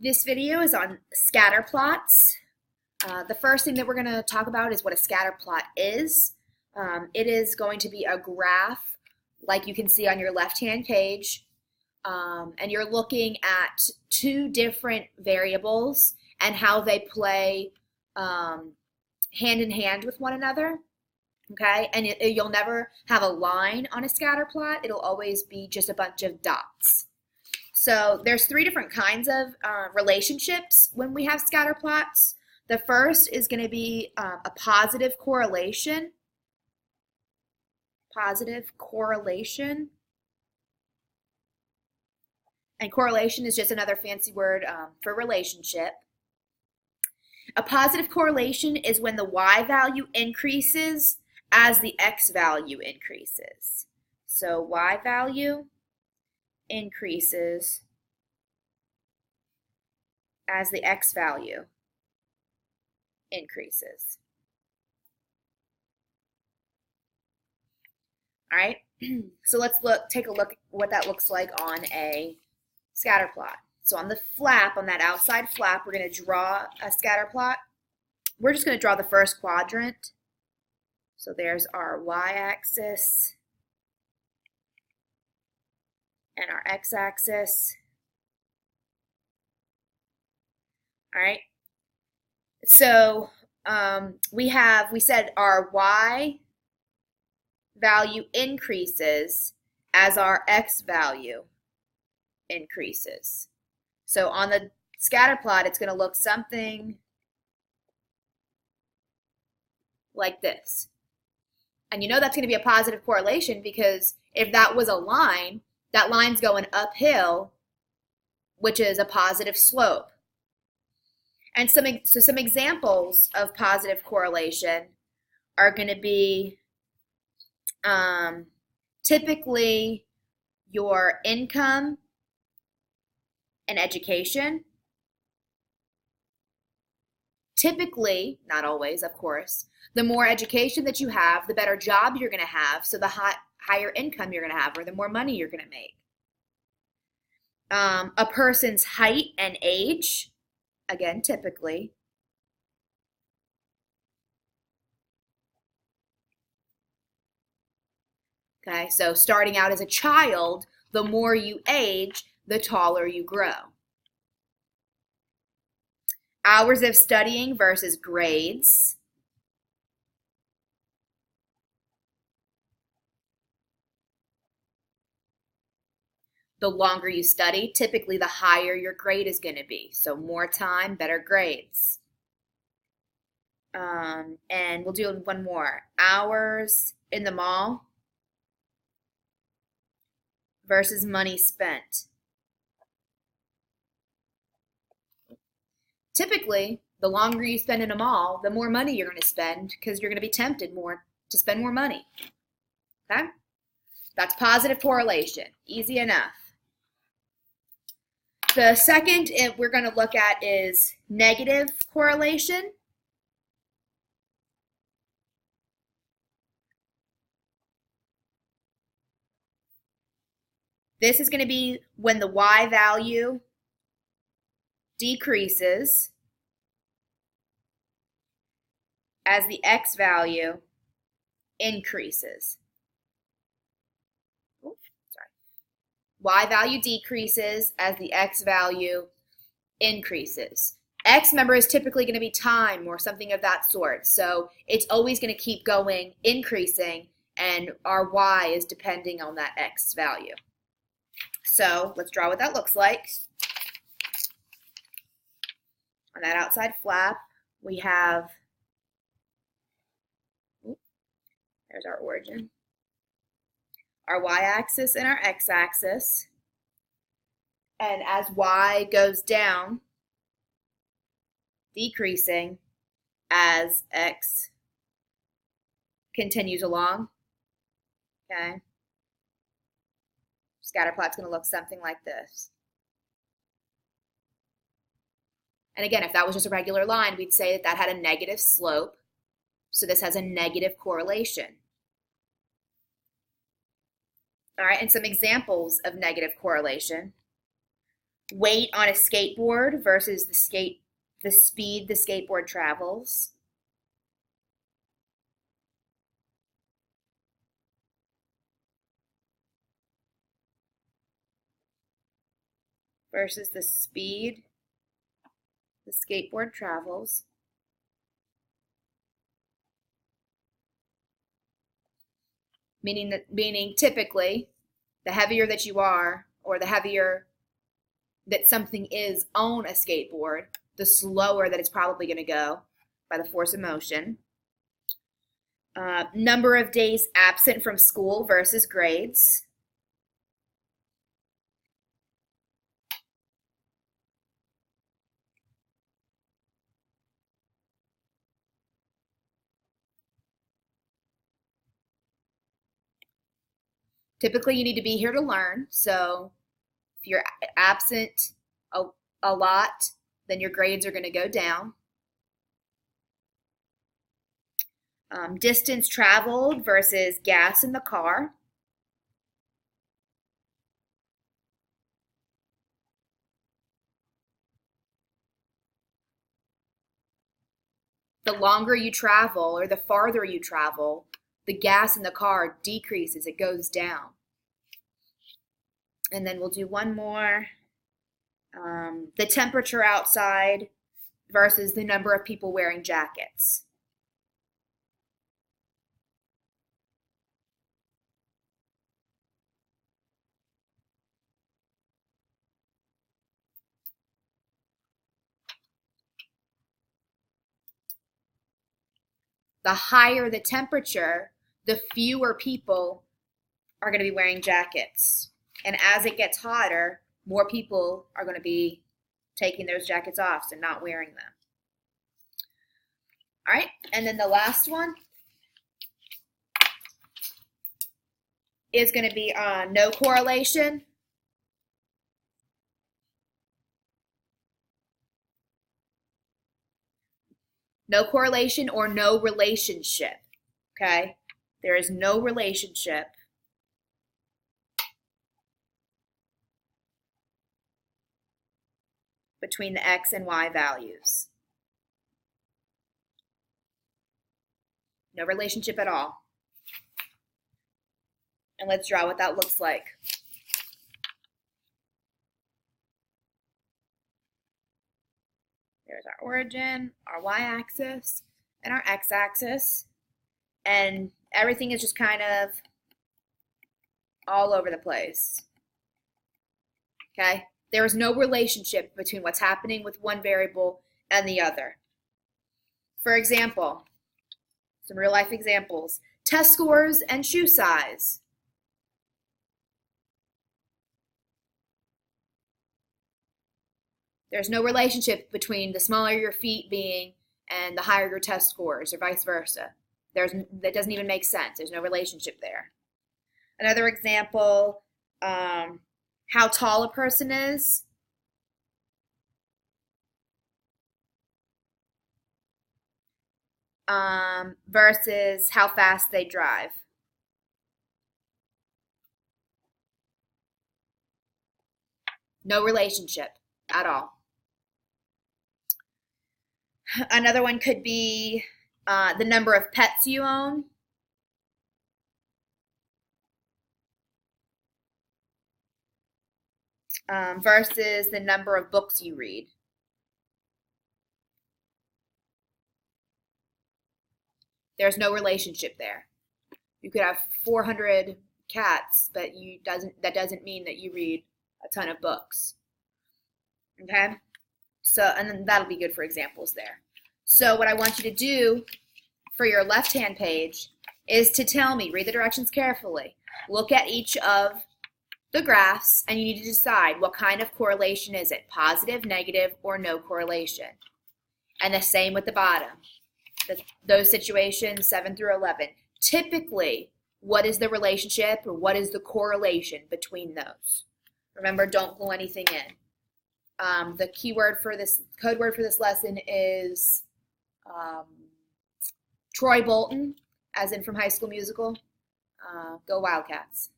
This video is on scatter plots. The first thing that we're going to talk about is what a scatter plot is. It is going to be a graph like you can see on your left-hand page, and you're looking at two different variables and how they play hand in hand with one another. Okay, and you'll never have a line on a scatter plot. It'll always be just a bunch of dots. So there's three different kinds of relationships when we have scatter plots. The first is going to be a positive correlation. Positive correlation. And correlation is just another fancy word for relationship. A positive correlation is when the y value increases as the x value increases. So y value increases as the x value increases. All right, so let's take a look at what that looks like on a scatter plot. So on the flap, on that outside flap, we're going to draw a scatter plot. We're just going to draw the first quadrant. So there's our y-axis and our x-axis. All right. So we said our y value increases as our x value increases. So on the scatter plot, it's going to look something like this. And you know that's going to be a positive correlation because if that was a line, that line's going uphill, which is a positive slope. And some examples of positive correlation are going to be typically your income and education. Typically, not always, of course, the more education that you have, the better job you're going to have, so the higher income you're going to have, or the more money you're going to make. A person's height and age, again, typically. Okay, so starting out as a child, the more you age, the taller you grow. Hours of studying versus grades. The longer you study, typically the higher your grade is going to be. So more time, better grades. And we'll do one more. Hours in the mall versus money spent. Typically, the longer you spend in a mall, the more money you're going to spend because you're going to be tempted more to spend more money. Okay? That's positive correlation. Easy enough. The second we're going to look at is negative correlation. This is going to be when the y value decreases as the x value increases. Y value decreases as the x value increases. X, remember, is typically going to be time or something of that sort. So it's always going to keep going, increasing, and our y is depending on that x value. So let's draw what that looks like. On that outside flap, we have, there's our origin, our y-axis and our x-axis. And as y goes down, decreasing as x continues along, okay, scatter plot's going to look something like this. And again, if that was just a regular line, we'd say that had a negative slope. So this has a negative correlation. All right, and some examples of negative correlation weight on a skateboard versus the speed the skateboard travels. Versus the speed the skateboard travels. Meaning typically, the heavier that you are, or the heavier that something is on a skateboard, the slower that it's probably going to go by the force of motion. Number of days absent from school versus grades. Typically, you need to be here to learn. So if you're absent a lot, then your grades are going to go down. Distance traveled versus gas in the car. The longer you travel or the farther you travel, the gas in the car decreases, it goes down. And then we'll do one more. The temperature outside versus the number of people wearing jackets. The higher the temperature, the fewer people are going to be wearing jackets. And as it gets hotter, more people are going to be taking those jackets off and not wearing them. All right, and then the last one is going to be no correlation. No correlation or no relationship, okay? There is no relationship between the X and Y values. No relationship at all. And let's draw what that looks like. There's our origin, our y-axis, and our x-axis. And everything is just kind of all over the place. Okay? There is no relationship between what's happening with one variable and the other. For example, some real life examples. Test scores and shoe size. There's no relationship between the smaller your feet being and the higher your test scores, or vice versa. That doesn't even make sense. There's no relationship there. Another example, how tall a person is. Versus how fast they drive. No relationship at all. Another one could be the number of pets you own. Versus the number of books you read. There's no relationship there. You could have 400 cats, but that doesn't mean that you read a ton of books. Okay? So, and then that'll be good for examples there. So what I want you to do for your left-hand page is to tell me, read the directions carefully, look at each of the graphs, and you need to decide what kind of correlation is it, positive, negative, or no correlation. And the same with the bottom. Those situations, 7 through 11. Typically, what is the relationship or what is the correlation between those? Remember, don't pull anything in. The code word for this lesson is Troy Bolton, as in from High School Musical. Go Wildcats.